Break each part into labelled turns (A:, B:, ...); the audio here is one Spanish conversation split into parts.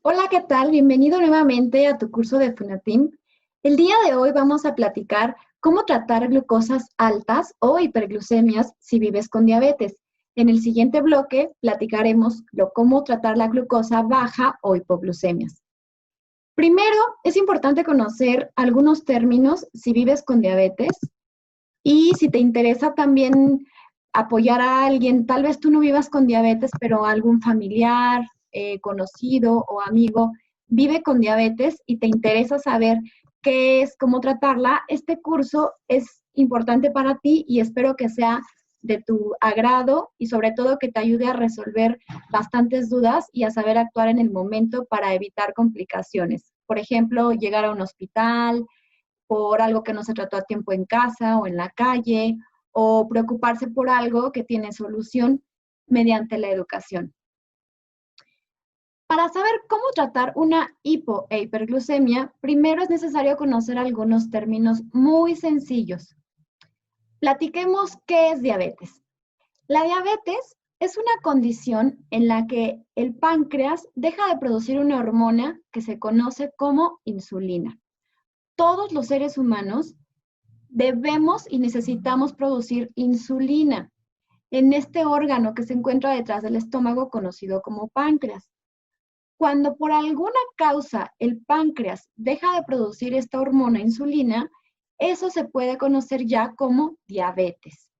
A: Hola, ¿qué tal? Bienvenido nuevamente a tu curso de Funatim. El día de hoy vamos a platicar cómo tratar glucosas altas o hiperglucemias si vives con diabetes. En el siguiente bloque platicaremos cómo tratar la glucosa baja o hipoglucemias. Primero, es importante conocer algunos términos si vives con diabetes y si te interesa también apoyar a alguien, tal vez tú no vivas con diabetes, pero algún familiar, conocido o amigo vive con diabetes y te interesa saber qué es, cómo tratarla, este curso es importante para ti y espero que sea de tu agrado y sobre todo que te ayude a resolver bastantes dudas y a saber actuar en el momento para evitar complicaciones. Por ejemplo, llegar a un hospital, por algo que no se trató a tiempo en casa o en la calle, o preocuparse por algo que tiene solución mediante la educación. Para saber cómo tratar una hipo e hiperglucemia, primero es necesario conocer algunos términos muy sencillos. Platiquemos qué es diabetes. La diabetes es una condición en la que el páncreas deja de producir una hormona que se conoce como insulina. Todos los seres humanos debemos y necesitamos producir insulina en este órgano que se encuentra detrás del estómago conocido como páncreas. Cuando por alguna causa el páncreas deja de producir esta hormona insulina, eso se puede conocer ya como diabetes.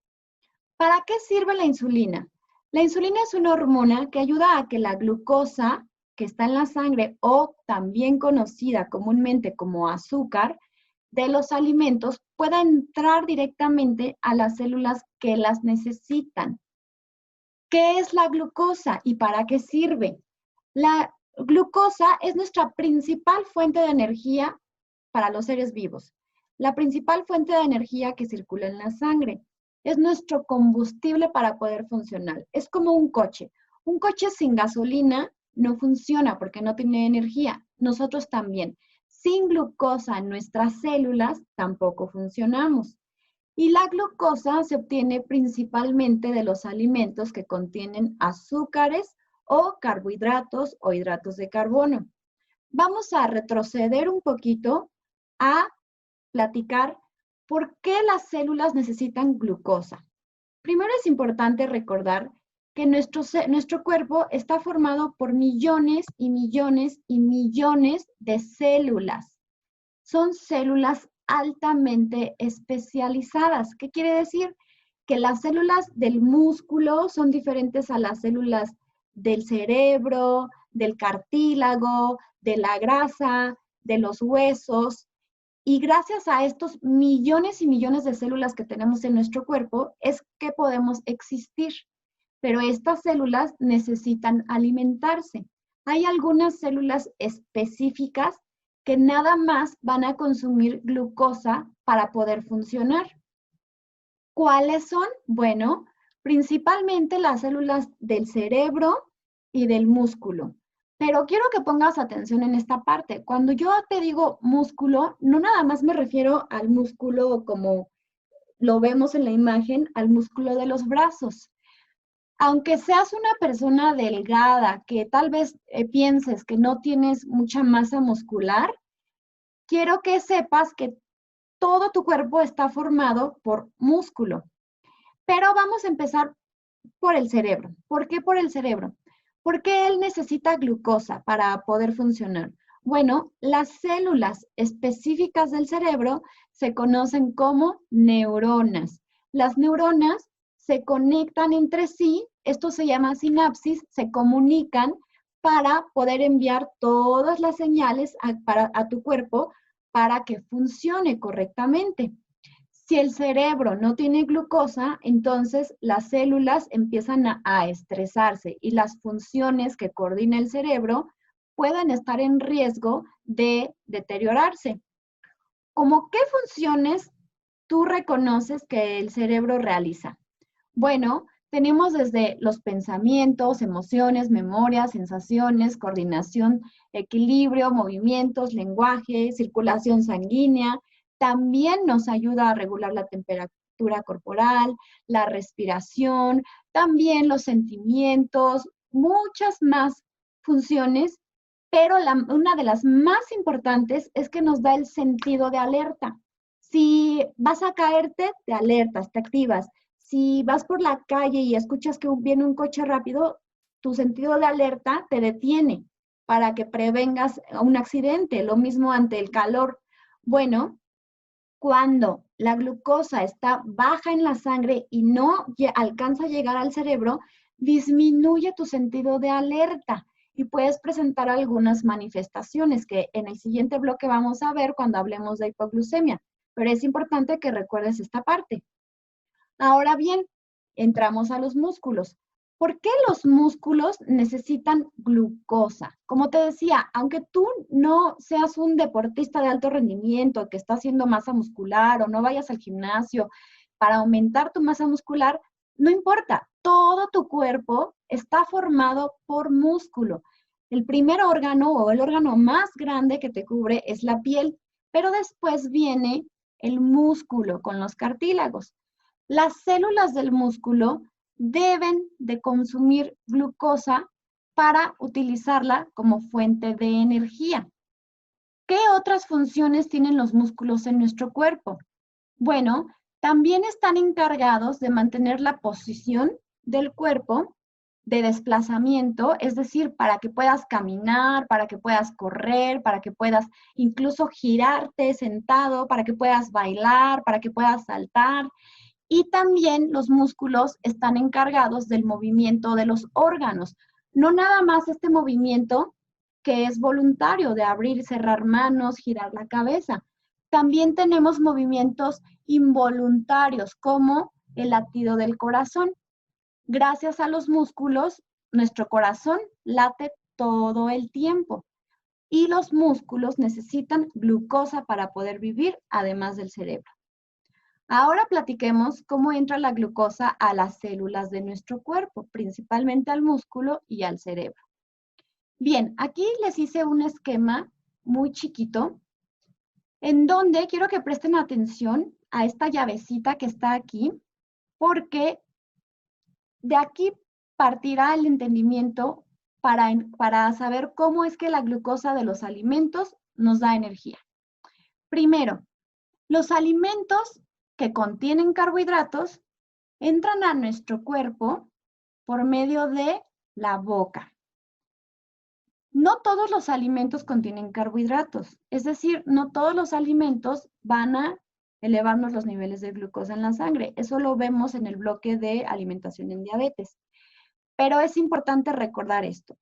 A: ¿Para qué sirve la insulina? La insulina es una hormona que ayuda a que la glucosa que está en la sangre o también conocida comúnmente como azúcar de los alimentos pueda entrar directamente a las células que las necesitan. ¿Qué es la glucosa y para qué sirve? La glucosa es nuestra principal fuente de energía para los seres vivos. La principal fuente de energía que circula en la sangre. Es nuestro combustible para poder funcionar. Es como un coche. Un coche sin gasolina no funciona porque no tiene energía. Nosotros también. Sin glucosa en nuestras células tampoco funcionamos. Y la glucosa se obtiene principalmente de los alimentos que contienen azúcares o carbohidratos o hidratos de carbono. Vamos a retroceder un poquito a platicar por qué las células necesitan glucosa. Primero es importante recordar que nuestro cuerpo está formado por millones y millones y millones de células. Son células altamente especializadas. ¿Qué quiere decir? Que las células del músculo son diferentes a las células del cerebro, del cartílago, de la grasa, de los huesos. Y gracias a estos millones y millones de células que tenemos en nuestro cuerpo es que podemos existir. Pero estas células necesitan alimentarse. Hay algunas células específicas que nada más van a consumir glucosa para poder funcionar. ¿Cuáles son? Bueno, principalmente las células del cerebro y del músculo. Pero quiero que pongas atención en esta parte. Cuando yo te digo músculo, no nada más me refiero al músculo como lo vemos en la imagen, al músculo de los brazos. Aunque seas una persona delgada, que tal vez pienses que no tienes mucha masa muscular, quiero que sepas que todo tu cuerpo está formado por músculo. Pero vamos a empezar por el cerebro. ¿Por qué por el cerebro? Porque él necesita glucosa para poder funcionar. Bueno, las células específicas del cerebro se conocen como neuronas. Las neuronas se conectan entre sí, esto se llama sinapsis, se comunican para poder enviar todas las señales a tu cuerpo para que funcione correctamente. Si el cerebro no tiene glucosa, entonces las células empiezan a estresarse y las funciones que coordina el cerebro pueden estar en riesgo de deteriorarse. ¿Cómo qué funciones tú reconoces que el cerebro realiza? Bueno, tenemos desde los pensamientos, emociones, memorias, sensaciones, coordinación, equilibrio, movimientos, lenguaje, circulación sanguínea. También nos ayuda a regular la temperatura corporal, la respiración, también los sentimientos, muchas más funciones, pero una de las más importantes es que nos da el sentido de alerta. Si vas a caerte, te alertas, te activas. Si vas por la calle y escuchas que viene un coche rápido, tu sentido de alerta te detiene para que prevengas un accidente. Lo mismo ante el calor. Bueno, cuando la glucosa está baja en la sangre y no alcanza a llegar al cerebro, disminuye tu sentido de alerta y puedes presentar algunas manifestaciones que en el siguiente bloque vamos a ver cuando hablemos de hipoglucemia. Pero es importante que recuerdes esta parte. Ahora bien, entramos a los músculos. ¿Por qué los músculos necesitan glucosa? Como te decía, aunque tú no seas un deportista de alto rendimiento que está haciendo masa muscular o no vayas al gimnasio para aumentar tu masa muscular, no importa, todo tu cuerpo está formado por músculo. El primer órgano o el órgano más grande que te cubre es la piel, pero después viene el músculo con los cartílagos. Las células del músculo deben de consumir glucosa para utilizarla como fuente de energía. ¿Qué otras funciones tienen los músculos en nuestro cuerpo? Bueno, también están encargados de mantener la posición del cuerpo de desplazamiento, es decir, para que puedas caminar, para que puedas correr, para que puedas incluso girarte sentado, para que puedas bailar, para que puedas saltar. Y también los músculos están encargados del movimiento de los órganos. No nada más este movimiento que es voluntario de abrir y cerrar manos, girar la cabeza. También tenemos movimientos involuntarios como el latido del corazón. Gracias a los músculos, nuestro corazón late todo el tiempo y los músculos necesitan glucosa para poder vivir, además del cerebro. Ahora platiquemos cómo entra la glucosa a las células de nuestro cuerpo, principalmente al músculo y al cerebro. Bien, aquí les hice un esquema muy chiquito en donde quiero que presten atención a esta llavecita que está aquí, porque de aquí partirá el entendimiento para saber cómo es que la glucosa de los alimentos nos da energía. Primero, los alimentos que contienen carbohidratos entran a nuestro cuerpo por medio de la boca. No todos los alimentos contienen carbohidratos, es decir, no todos los alimentos van a elevarnos los niveles de glucosa en la sangre. Eso lo vemos en el bloque de alimentación en diabetes. Pero es importante recordar esto.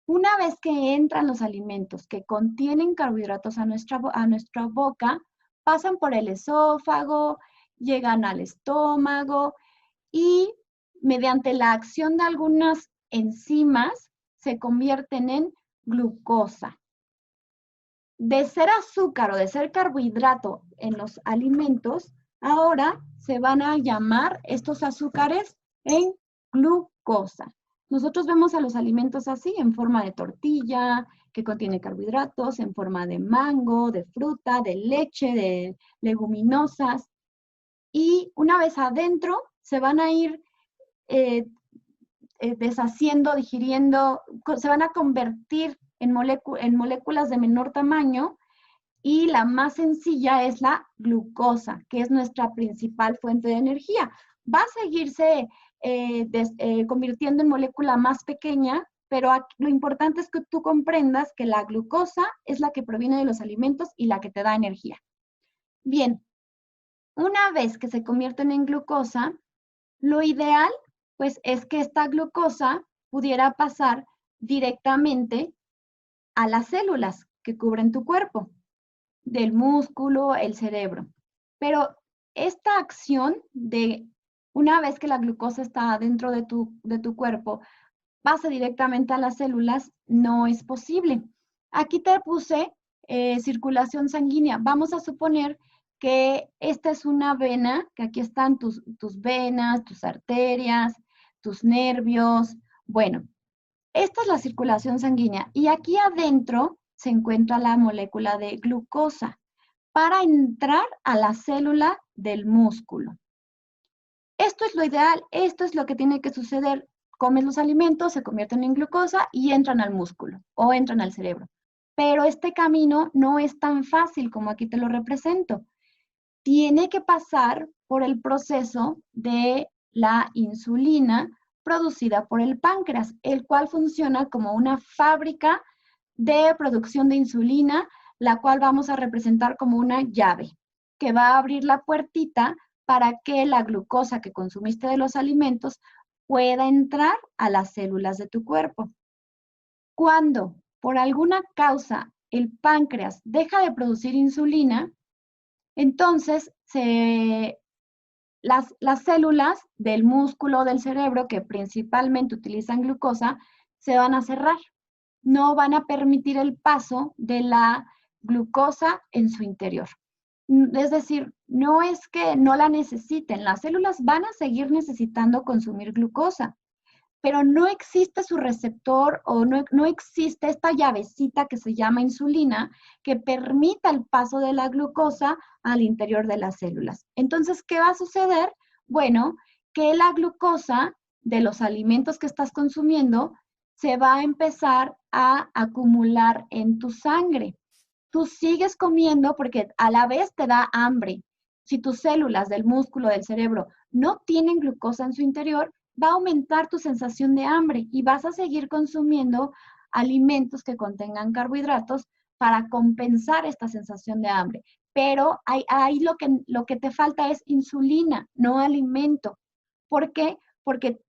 A: Una vez que entran los alimentos que contienen carbohidratos a nuestra boca, pasan por el esófago, llegan al estómago y mediante la acción de algunas enzimas se convierten en glucosa. De ser azúcar o de ser carbohidrato en los alimentos, ahora se van a llamar estos azúcares en glucosa. Nosotros vemos a los alimentos así, en forma de tortilla, que contiene carbohidratos, en forma de mango, de fruta, de leche, de leguminosas. Y una vez adentro, se van a ir deshaciendo, digiriendo, se van a convertir en moléculas de menor tamaño y la más sencilla es la glucosa, que es nuestra principal fuente de energía. Va a seguirse convirtiendo en molécula más pequeña, pero lo importante es que tú comprendas que la glucosa es la que proviene de los alimentos y la que te da energía. Bien, una vez que se convierten en glucosa, lo ideal pues es que esta glucosa pudiera pasar directamente a las células que cubren tu cuerpo, del músculo, el cerebro. Pero esta acción de una vez que la glucosa está dentro de tu cuerpo, pase directamente a las células, no es posible. Aquí te puse circulación sanguínea. Vamos a suponer que esta es una vena, que aquí están tus venas, tus arterias, tus nervios. Bueno, esta es la circulación sanguínea y aquí adentro se encuentra la molécula de glucosa para entrar a la célula del músculo. Esto es lo ideal, esto es lo que tiene que suceder. Comes los alimentos, se convierten en glucosa y entran al músculo o entran al cerebro. Pero este camino no es tan fácil como aquí te lo represento. Tiene que pasar por el proceso de la insulina producida por el páncreas, el cual funciona como una fábrica de producción de insulina, la cual vamos a representar como una llave que va a abrir la puertita para que la glucosa que consumiste de los alimentos pueda entrar a las células de tu cuerpo. Cuando por alguna causa el páncreas deja de producir insulina, entonces las células del músculo del cerebro que principalmente utilizan glucosa se van a cerrar. No van a permitir el paso de la glucosa en su interior. Es decir, no es que no la necesiten, las células van a seguir necesitando consumir glucosa, pero no existe su receptor o no existe esta llavecita que se llama insulina que permita el paso de la glucosa al interior de las células. Entonces, ¿qué va a suceder? Bueno, que la glucosa de los alimentos que estás consumiendo se va a empezar a acumular en tu sangre. Tú sigues comiendo porque a la vez te da hambre. Si tus células del músculo, del cerebro, no tienen glucosa en su interior, va a aumentar tu sensación de hambre y vas a seguir consumiendo alimentos que contengan carbohidratos para compensar esta sensación de hambre. Pero ahí lo que te falta es insulina, no alimento. ¿Por qué? Porque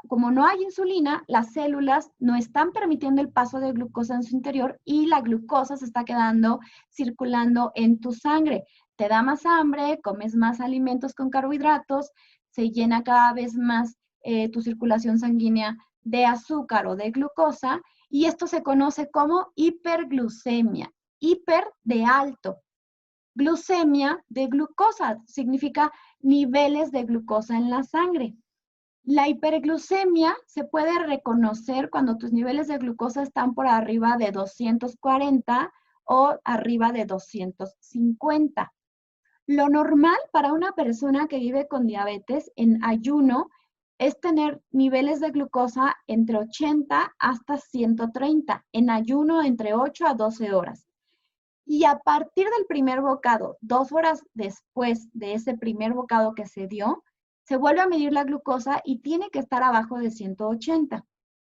A: como no hay insulina, las células no están permitiendo el paso de glucosa en su interior y la glucosa se está quedando circulando en tu sangre. Te da más hambre, comes más alimentos con carbohidratos, se llena cada vez más tu circulación sanguínea de azúcar o de glucosa y esto se conoce como hiperglucemia. Hiper de alto. Glucemia de glucosa significa niveles de glucosa en la sangre. La hiperglucemia se puede reconocer cuando tus niveles de glucosa están por arriba de 240 o arriba de 250. Lo normal para una persona que vive con diabetes en ayuno es tener niveles de glucosa entre 80 hasta 130, en ayuno entre 8 a 12 horas. Y a partir del primer bocado, 2 horas después de ese primer bocado que se dio, se vuelve a medir la glucosa y tiene que estar abajo de 180.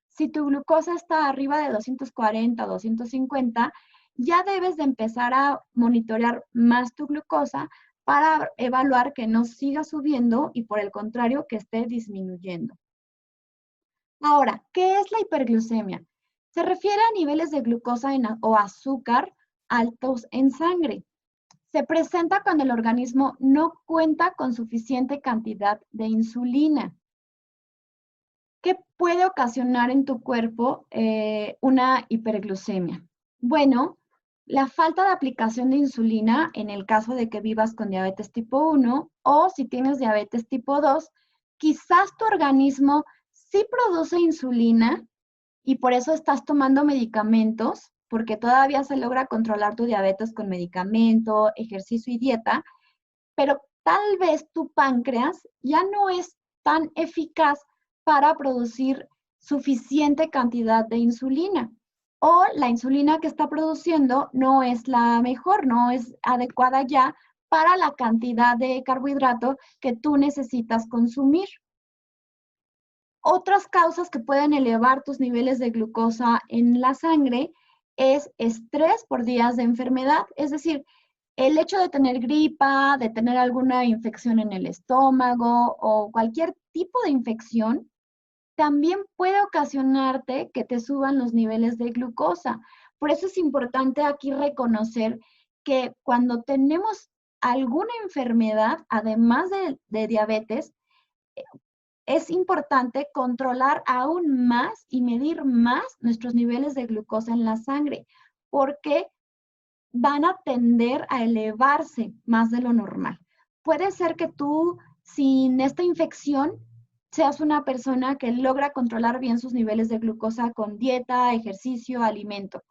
A: Si tu glucosa está arriba de 240 o 250, ya debes de empezar a monitorear más tu glucosa para evaluar que no siga subiendo y por el contrario que esté disminuyendo. Ahora, ¿qué es la hiperglucemia? Se refiere a niveles de glucosa o azúcar altos en sangre. Se presenta cuando el organismo no cuenta con suficiente cantidad de insulina. ¿Qué puede ocasionar en tu cuerpo una hiperglucemia? Bueno, la falta de aplicación de insulina en el caso de que vivas con diabetes tipo 1 o si tienes diabetes tipo 2, quizás tu organismo sí produce insulina y por eso estás tomando medicamentos, porque todavía se logra controlar tu diabetes con medicamento, ejercicio y dieta, pero tal vez tu páncreas ya no es tan eficaz para producir suficiente cantidad de insulina. O la insulina que está produciendo no es la mejor, no es adecuada ya para la cantidad de carbohidrato que tú necesitas consumir. Otras causas que pueden elevar tus niveles de glucosa en la sangre es estrés por días de enfermedad, es decir, el hecho de tener gripa, de tener alguna infección en el estómago o cualquier tipo de infección, también puede ocasionarte que te suban los niveles de glucosa. Por eso es importante aquí reconocer que cuando tenemos alguna enfermedad, además de diabetes, es importante controlar aún más y medir más nuestros niveles de glucosa en la sangre, porque van a tender a elevarse más de lo normal. Puede ser que tú, sin esta infección, seas una persona que logra controlar bien sus niveles de glucosa con dieta, ejercicio, alimento,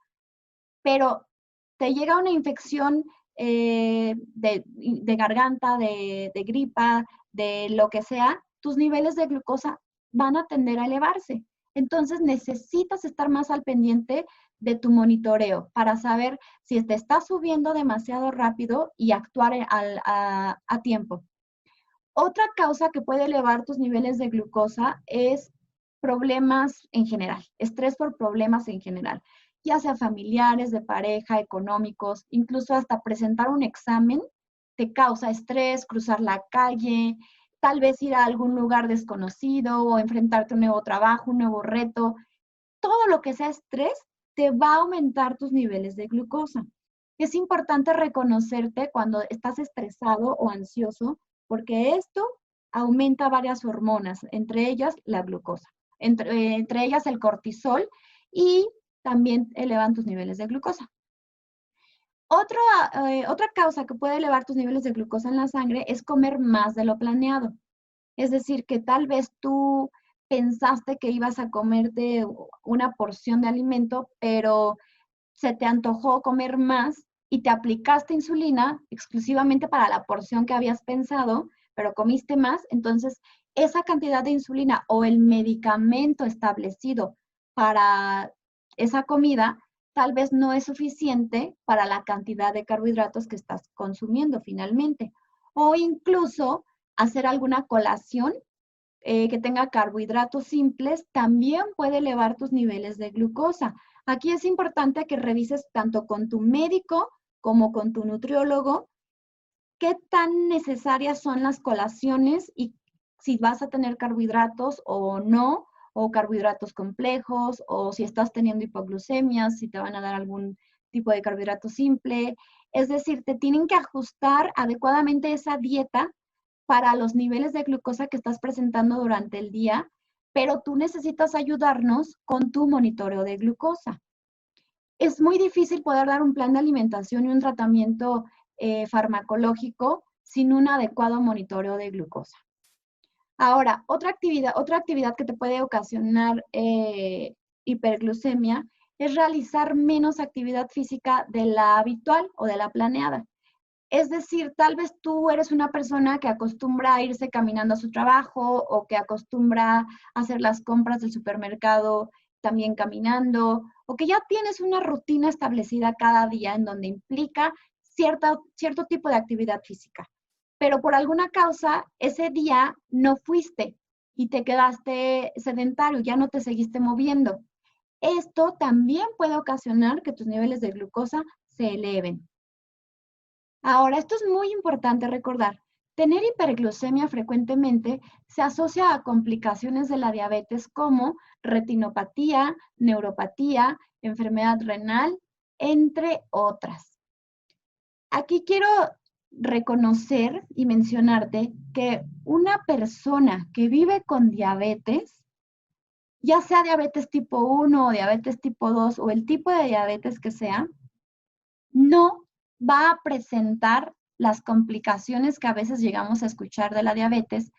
A: pero te llega una infección de garganta, de gripa, de lo que sea, tus niveles de glucosa van a tender a elevarse. Entonces necesitas estar más al pendiente de tu monitoreo para saber si te está subiendo demasiado rápido y actuar a tiempo. Otra causa que puede elevar tus niveles de glucosa es problemas en general, estrés por problemas en general, ya sea familiares, de pareja, económicos, incluso hasta presentar un examen te causa estrés, cruzar la calle, tal vez ir a algún lugar desconocido o enfrentarte a un nuevo trabajo, un nuevo reto. Todo lo que sea estrés te va a aumentar tus niveles de glucosa. Es importante reconocerte cuando estás estresado o ansioso, porque esto aumenta varias hormonas, entre ellas la glucosa, entre ellas el cortisol, y también elevan tus niveles de glucosa. Otra causa que puede elevar tus niveles de glucosa en la sangre es comer más de lo planeado. Es decir, que tal vez tú pensaste que ibas a comerte una porción de alimento, pero se te antojó comer más y te aplicaste insulina exclusivamente para la porción que habías pensado, pero comiste más. Entonces, esa cantidad de insulina o el medicamento establecido para esa comida tal vez no es suficiente para la cantidad de carbohidratos que estás consumiendo finalmente. O incluso hacer alguna colación que tenga carbohidratos simples también puede elevar tus niveles de glucosa. Aquí es importante que revises tanto con tu médico como con tu nutriólogo qué tan necesarias son las colaciones y si vas a tener carbohidratos o no, o carbohidratos complejos, o si estás teniendo hipoglucemia, si te van a dar algún tipo de carbohidrato simple. Es decir, te tienen que ajustar adecuadamente esa dieta para los niveles de glucosa que estás presentando durante el día, pero tú necesitas ayudarnos con tu monitoreo de glucosa. Es muy difícil poder dar un plan de alimentación y un tratamiento farmacológico sin un adecuado monitoreo de glucosa. Ahora, otra actividad que te puede ocasionar hiperglucemia es realizar menos actividad física de la habitual o de la planeada. Es decir, tal vez tú eres una persona que acostumbra a irse caminando a su trabajo o que acostumbra a hacer las compras del supermercado también caminando, o que ya tienes una rutina establecida cada día en donde implica cierto tipo de actividad física. Pero por alguna causa, ese día no fuiste y te quedaste sedentario, ya no te seguiste moviendo. Esto también puede ocasionar que tus niveles de glucosa se eleven. Ahora, esto es muy importante recordar. Tener hiperglucemia frecuentemente se asocia a complicaciones de la diabetes como retinopatía, neuropatía, enfermedad renal, entre otras. Aquí quiero reconocer y mencionarte que una persona que vive con diabetes, ya sea diabetes tipo 1 o diabetes tipo 2 o el tipo de diabetes que sea, no va a presentar las complicaciones que a veces llegamos a escuchar de la diabetes,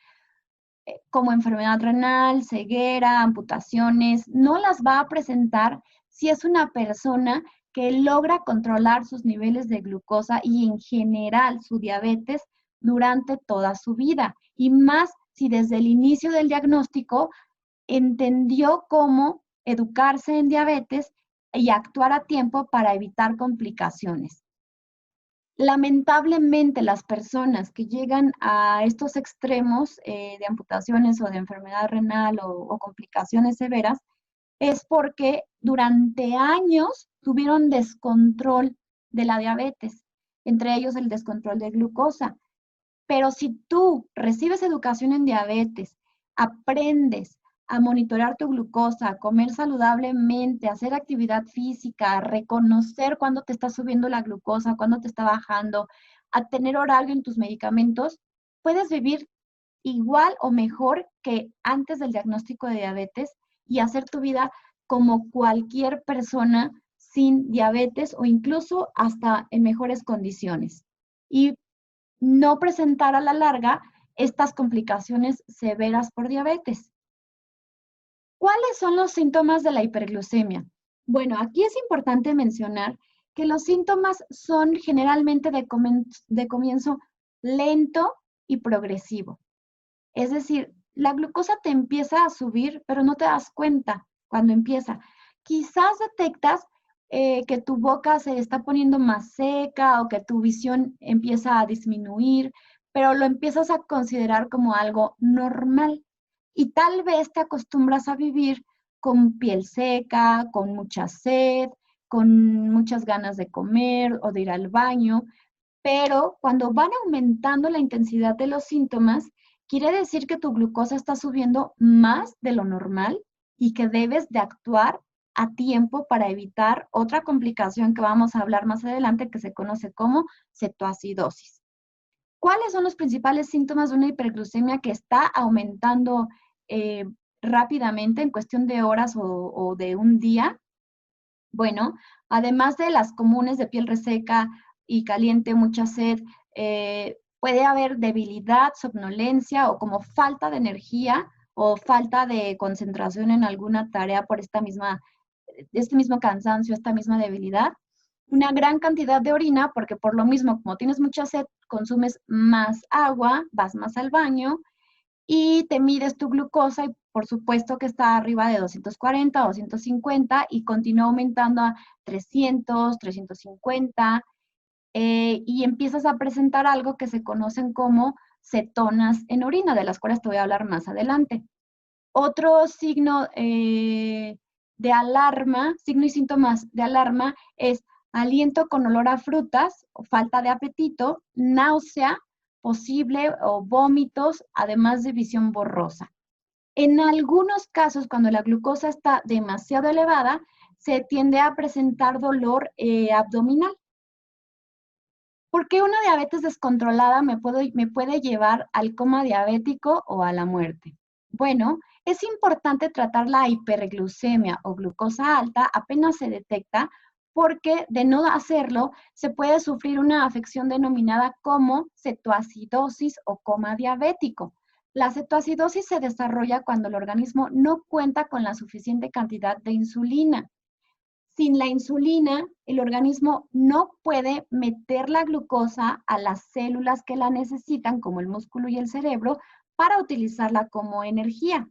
A: como enfermedad renal, ceguera, amputaciones. No las va a presentar si es una persona que logra controlar sus niveles de glucosa y en general su diabetes durante toda su vida. Y más si desde el inicio del diagnóstico entendió cómo educarse en diabetes y actuar a tiempo para evitar complicaciones. Lamentablemente, las personas que llegan a estos extremos de amputaciones o de enfermedad renal o complicaciones severas es porque durante años tuvieron descontrol de la diabetes, entre ellos el descontrol de glucosa. Pero si tú recibes educación en diabetes, aprendes a monitorear tu glucosa, a comer saludablemente, a hacer actividad física, a reconocer cuándo te está subiendo la glucosa, cuándo te está bajando, a tener horario en tus medicamentos, puedes vivir igual o mejor que antes del diagnóstico de diabetes y hacer tu vida como cualquier persona sin diabetes o incluso hasta en mejores condiciones. Y no presentar a la larga estas complicaciones severas por diabetes. ¿Cuáles son los síntomas de la hiperglucemia? Bueno, aquí es importante mencionar que los síntomas son generalmente de comienzo lento y progresivo. Es decir, la glucosa te empieza a subir, pero no te das cuenta cuando empieza. Quizás detectas que tu boca se está poniendo más seca o que tu visión empieza a disminuir, pero lo empiezas a considerar como algo normal. Y tal vez te acostumbras a vivir con piel seca, con mucha sed, con muchas ganas de comer o de ir al baño, pero cuando van aumentando la intensidad de los síntomas, quiere decir que tu glucosa está subiendo más de lo normal y que debes de actuar a tiempo para evitar otra complicación que vamos a hablar más adelante que se conoce como cetoacidosis. ¿Cuáles son los principales síntomas de una hiperglucemia que está aumentando eh, rápidamente en cuestión de horas o de un día? Bueno, además de las comunes de piel reseca y caliente, mucha sed, puede haber debilidad, somnolencia o como falta de energía o falta de concentración en alguna tarea por este mismo cansancio, esta misma debilidad. Una gran cantidad de orina, porque por lo mismo, como tienes mucha sed, consumes más agua, vas más al baño y te mides tu glucosa y por supuesto que está arriba de 240, 250 y continúa aumentando a 300, 350 y empiezas a presentar algo que se conocen como cetonas en orina, de las cuales te voy a hablar más adelante. Otro signo de alarma, signo y síntomas de alarma es aliento con olor a frutas o falta de apetito, náusea posible o vómitos, además de visión borrosa. En algunos casos, cuando la glucosa está demasiado elevada, se tiende a presentar dolor abdominal. ¿Por qué una diabetes descontrolada me puede llevar al coma diabético o a la muerte? Bueno, es importante tratar la hiperglucemia o glucosa alta apenas se detecta porque de no hacerlo se puede sufrir una afección denominada como cetoacidosis o coma diabético. La cetoacidosis se desarrolla cuando el organismo no cuenta con la suficiente cantidad de insulina. Sin la insulina, el organismo no puede meter la glucosa a las células que la necesitan, como el músculo y el cerebro, para utilizarla como energía.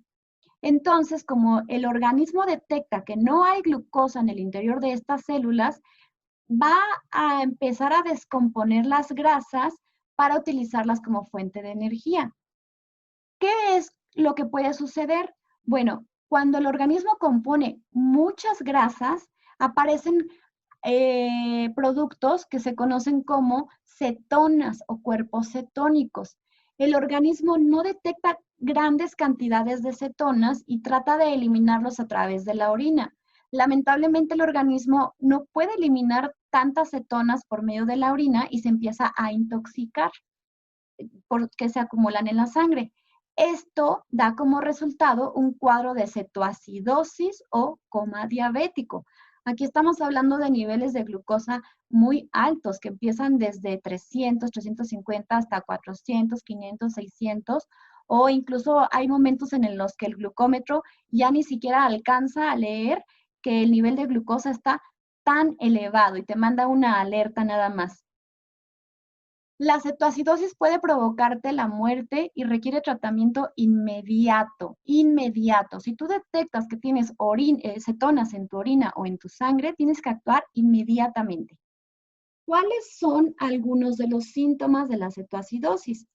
A: Entonces, como el organismo detecta que no hay glucosa en el interior de estas células, va a empezar a descomponer las grasas para utilizarlas como fuente de energía. ¿Qué es lo que puede suceder? Bueno, cuando el organismo compone muchas grasas, aparecen productos que se conocen como cetonas o cuerpos cetónicos. El organismo no detecta grandes cantidades de cetonas y trata de eliminarlos a través de la orina. Lamentablemente el organismo no puede eliminar tantas cetonas por medio de la orina y se empieza a intoxicar porque se acumulan en la sangre. Esto da como resultado un cuadro de cetoacidosis o coma diabético. Aquí estamos hablando de niveles de glucosa muy altos que empiezan desde 300, 350 hasta 400, 500, 600 o incluso hay momentos en los que el glucómetro ya ni siquiera alcanza a leer que el nivel de glucosa está tan elevado y te manda una alerta nada más. La cetoacidosis puede provocarte la muerte y requiere tratamiento inmediato, inmediato. Si tú detectas que tienes cetonas en tu orina o en tu sangre, tienes que actuar inmediatamente. ¿Cuáles son algunos de los síntomas de la cetoacidosis?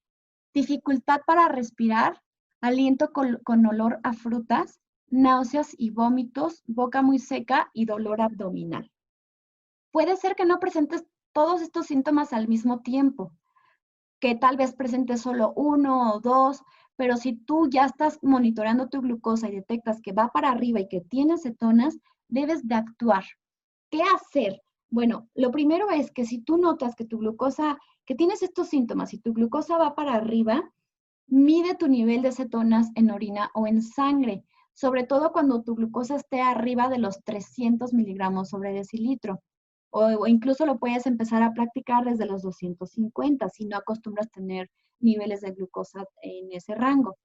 A: Dificultad para respirar, aliento con olor a frutas, náuseas y vómitos, boca muy seca y dolor abdominal. Puede ser que no presentes todos estos síntomas al mismo tiempo, que tal vez presentes solo uno o dos, pero si tú ya estás monitoreando tu glucosa y detectas que va para arriba y que tienes cetonas, debes de actuar. ¿Qué hacer? Bueno, lo primero es que si tú notas que tu glucosa, que tienes estos síntomas y tu glucosa va para arriba, mide tu nivel de cetonas en orina o en sangre, sobre todo cuando tu glucosa esté arriba de los 300 miligramos sobre decilitro. O incluso lo puedes empezar a practicar desde los 250 si no acostumbras tener niveles de glucosa en ese rango.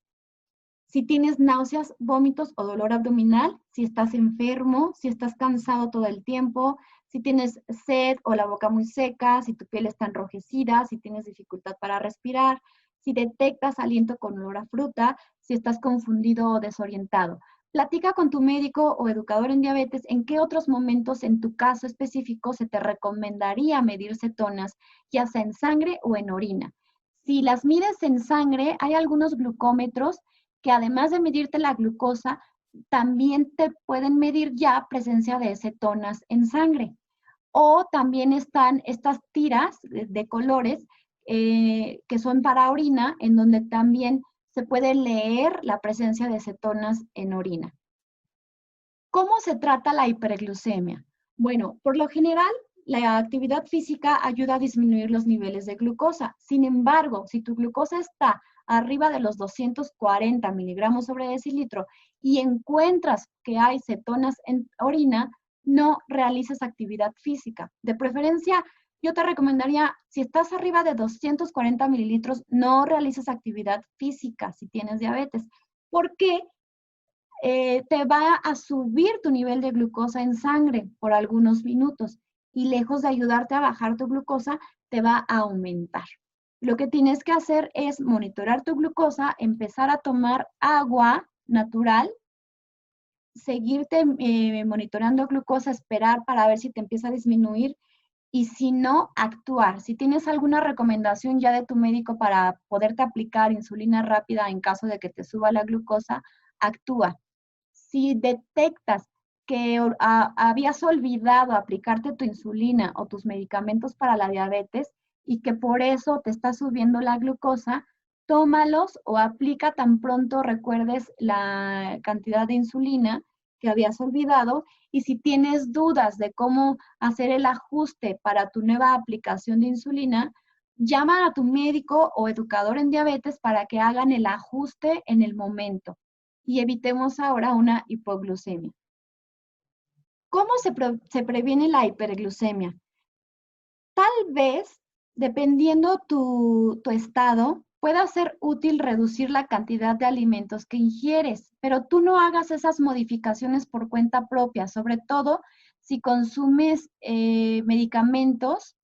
A: Si tienes náuseas, vómitos o dolor abdominal, si estás enfermo, si estás cansado todo el tiempo, si tienes sed o la boca muy seca, si tu piel está enrojecida, si tienes dificultad para respirar, si detectas aliento con olor a fruta, si estás confundido o desorientado. Platica con tu médico o educador en diabetes en qué otros momentos en tu caso específico se te recomendaría medir cetonas, ya sea en sangre o en orina. Si las mides en sangre, hay algunos glucómetros que además de medirte la glucosa, también te pueden medir ya presencia de cetonas en sangre. O también están estas tiras de colores que son para orina, en donde también se puede leer la presencia de cetonas en orina. ¿Cómo se trata la hiperglucemia? Bueno, por lo general, la actividad física ayuda a disminuir los niveles de glucosa. Sin embargo, si tu glucosa está arriba de los 240 miligramos sobre decilitro y encuentras que hay cetonas en orina, no realices actividad física. De preferencia, yo te recomendaría, si estás arriba de 240 mililitros, no realices actividad física si tienes diabetes, porque te va a subir tu nivel de glucosa en sangre por algunos minutos y lejos de ayudarte a bajar tu glucosa, te va a aumentar. Lo que tienes que hacer es monitorar tu glucosa, empezar a tomar agua natural, seguirte monitoreando glucosa, esperar para ver si te empieza a disminuir y si no, actuar. Si tienes alguna recomendación ya de tu médico para poderte aplicar insulina rápida en caso de que te suba la glucosa, actúa. Si detectas que habías olvidado aplicarte tu insulina o tus medicamentos para la diabetes y que por eso te está subiendo la glucosa, tómalos o aplica tan pronto recuerdes la cantidad de insulina que habías olvidado. Y si tienes dudas de cómo hacer el ajuste para tu nueva aplicación de insulina, llama a tu médico o educador en diabetes para que hagan el ajuste en el momento y evitemos ahora una hipoglucemia. ¿Cómo se previene la hiperglucemia? Tal vez, dependiendo tu estado, pueda ser útil reducir la cantidad de alimentos que ingieres, pero tú no hagas esas modificaciones por cuenta propia, sobre todo si consumes medicamentos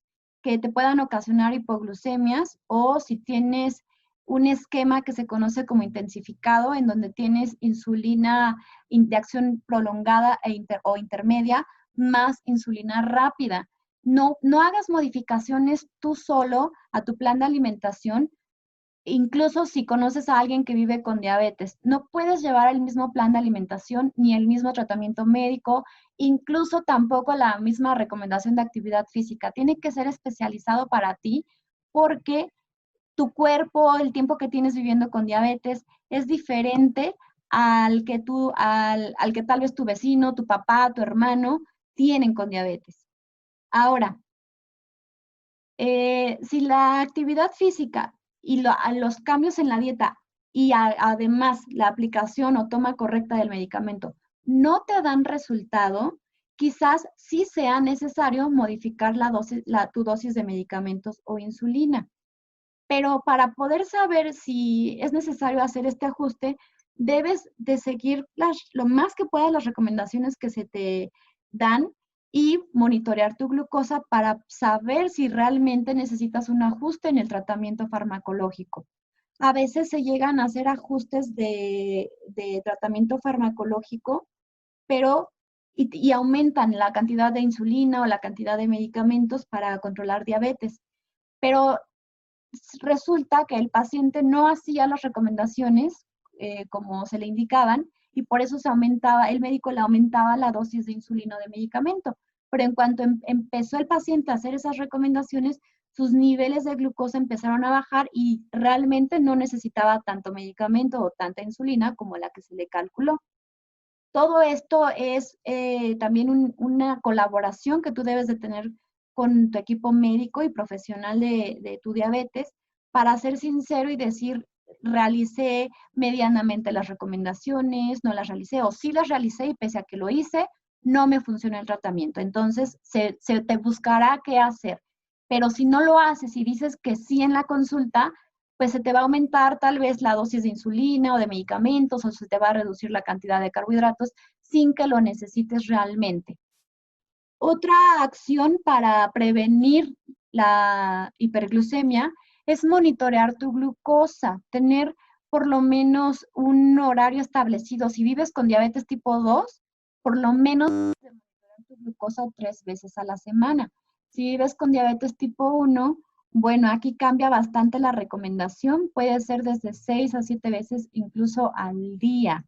A: que te puedan ocasionar hipoglucemias o si tienes un esquema que se conoce como intensificado, en donde tienes insulina de acción prolongada o intermedia más insulina rápida. No hagas modificaciones tú solo a tu plan de alimentación, incluso si conoces a alguien que vive con diabetes. No puedes llevar el mismo plan de alimentación ni el mismo tratamiento médico, incluso tampoco la misma recomendación de actividad física. Tiene que ser especializado para ti porque tu cuerpo, el tiempo que tienes viviendo con diabetes es diferente al que al que tal vez tu vecino, tu papá, tu hermano tienen con diabetes. Ahora, si la actividad física y los cambios en la dieta y además la aplicación o toma correcta del medicamento no te dan resultado, quizás sí sea necesario modificar tu dosis de medicamentos o insulina. Pero para poder saber si es necesario hacer este ajuste, debes de seguir lo más que puedas las recomendaciones que se te dan y monitorear tu glucosa para saber si realmente necesitas un ajuste en el tratamiento farmacológico. A veces se llegan a hacer ajustes de tratamiento farmacológico, pero y aumentan la cantidad de insulina o la cantidad de medicamentos para controlar diabetes. Pero resulta que el paciente no hacía las recomendaciones como se le indicaban y por eso el médico le aumentaba la dosis de insulina o de medicamento. Pero en cuanto empezó el paciente a hacer esas recomendaciones, sus niveles de glucosa empezaron a bajar y realmente no necesitaba tanto medicamento o tanta insulina como la que se le calculó. Todo esto es también una colaboración que tú debes de tener con tu equipo médico y profesional de tu diabetes para ser sincero y decir, realicé medianamente las recomendaciones, no las realicé o sí las realicé y pese a que lo hice, no me funcionó el tratamiento. Entonces, se te buscará qué hacer. Pero si no lo haces y dices que sí en la consulta, pues se te va a aumentar tal vez la dosis de insulina o de medicamentos o se te va a reducir la cantidad de carbohidratos sin que lo necesites realmente. Otra acción para prevenir la hiperglucemia es monitorear tu glucosa, tener por lo menos un horario establecido. Si vives con diabetes tipo 2, por lo menos de monitorear tu glucosa 3 veces a la semana. Si vives con diabetes tipo 1, bueno, aquí cambia bastante la recomendación. Puede ser desde 6 a 7 veces incluso al día.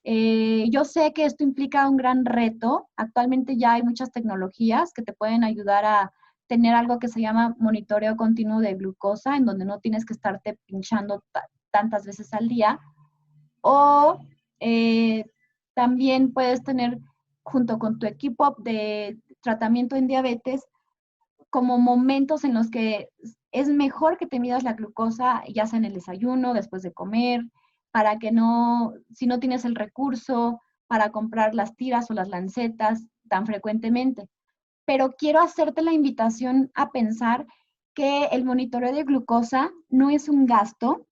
A: Yo sé que esto implica un gran reto. Actualmente ya hay muchas tecnologías que te pueden ayudar a tener algo que se llama monitoreo continuo de glucosa, en donde no tienes que estarte pinchando tantas veces al día. O también puedes tener, junto con tu equipo de tratamiento en diabetes, como momentos en los que es mejor que te midas la glucosa, ya sea en el desayuno, después de comer, para que no, si no tienes el recurso para comprar las tiras o las lancetas tan frecuentemente. Pero quiero hacerte la invitación a pensar que el monitoreo de glucosa no es un gasto,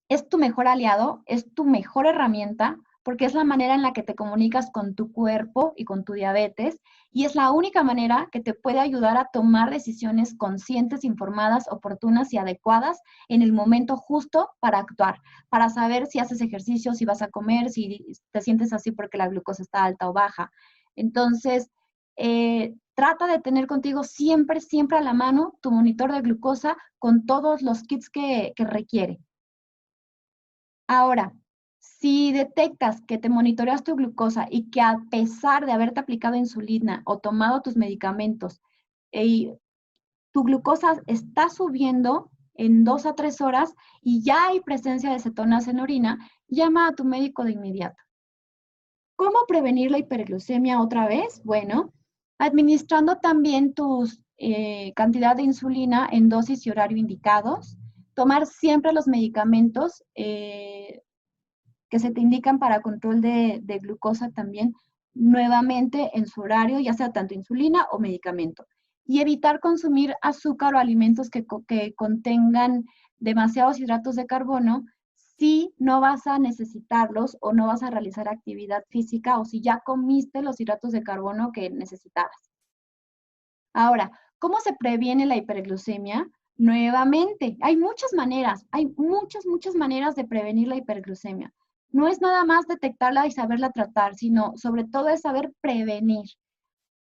A: es tu mejor aliado, es tu mejor herramienta, porque es la manera en la que te comunicas con tu cuerpo y con tu diabetes, y es la única manera que te puede ayudar a tomar decisiones conscientes, informadas, oportunas y adecuadas en el momento justo para actuar, para saber si haces ejercicio, si vas a comer, si te sientes así porque la glucosa está alta o baja. Entonces, trata de tener contigo siempre, siempre a la mano tu monitor de glucosa con todos los kits que requiere. Ahora, si detectas que te monitoreas tu glucosa y que a pesar de haberte aplicado insulina o tomado tus medicamentos, tu glucosa está subiendo en 2 a 3 horas y ya hay presencia de cetonas en orina, llama a tu médico de inmediato. ¿Cómo prevenir la hiperglucemia otra vez? Bueno, administrando también tu cantidad de insulina en dosis y horario indicados, tomar siempre los medicamentos que se te indican para control de glucosa también nuevamente en su horario, ya sea tanto insulina o medicamento. Y evitar consumir azúcar o alimentos que contengan demasiados hidratos de carbono si no vas a necesitarlos o no vas a realizar actividad física o si ya comiste los hidratos de carbono que necesitabas. Ahora, ¿cómo se previene la hiperglucemia? Nuevamente, hay muchas maneras de prevenir la hiperglucemia. No es nada más detectarla y saberla tratar, sino sobre todo es saber prevenir.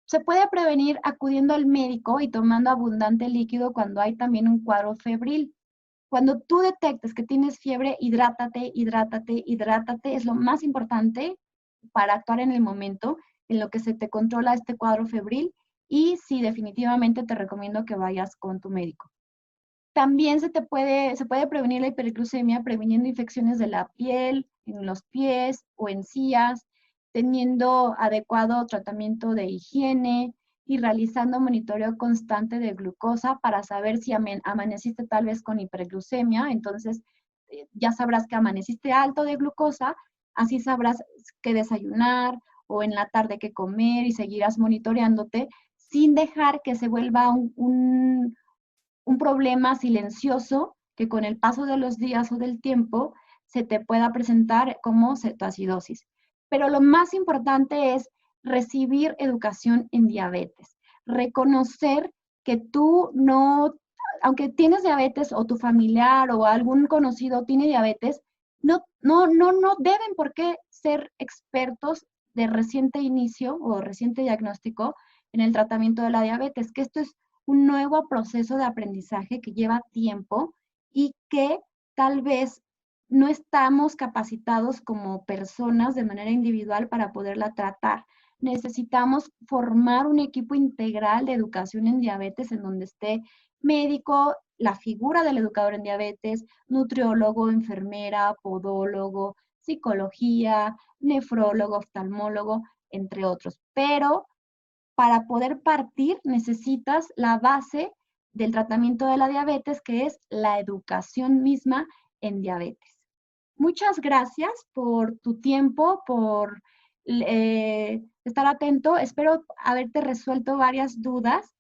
A: Se puede prevenir acudiendo al médico y tomando abundante líquido cuando hay también un cuadro febril. Cuando tú detectes que tienes fiebre, hidrátate, hidrátate, hidrátate. Es lo más importante para actuar en el momento en lo que se te controla este cuadro febril y sí, definitivamente te recomiendo que vayas con tu médico. También se puede prevenir la hiperglucemia previniendo infecciones de la piel, en los pies o encías, teniendo adecuado tratamiento de higiene y realizando monitoreo constante de glucosa para saber si amaneciste tal vez con hiperglucemia. Entonces, ya sabrás que amaneciste alto de glucosa, así sabrás qué desayunar o en la tarde qué comer y seguirás monitoreándote sin dejar que se vuelva un problema silencioso que con el paso de los días o del tiempo se te pueda presentar como cetoacidosis. Pero lo más importante es recibir educación en diabetes, reconocer que tú no, aunque tienes diabetes o tu familiar o algún conocido tiene diabetes, no deben por qué ser expertos de reciente inicio o reciente diagnóstico en el tratamiento de la diabetes, que esto es un nuevo proceso de aprendizaje que lleva tiempo y que tal vez no estamos capacitados como personas de manera individual para poderla tratar. Necesitamos formar un equipo integral de educación en diabetes en donde esté médico, la figura del educador en diabetes, nutriólogo, enfermera, podólogo, psicología, nefrólogo, oftalmólogo, entre otros. Pero para poder partir necesitas la base del tratamiento de la diabetes, que es la educación misma en diabetes. Muchas gracias por tu tiempo, por estar atento. Espero haberte resuelto varias dudas.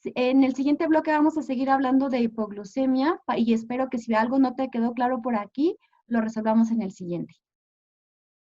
A: En el siguiente bloque vamos a seguir hablando de hipoglucemia y espero que si algo no te quedó claro por aquí, lo resolvamos en el siguiente.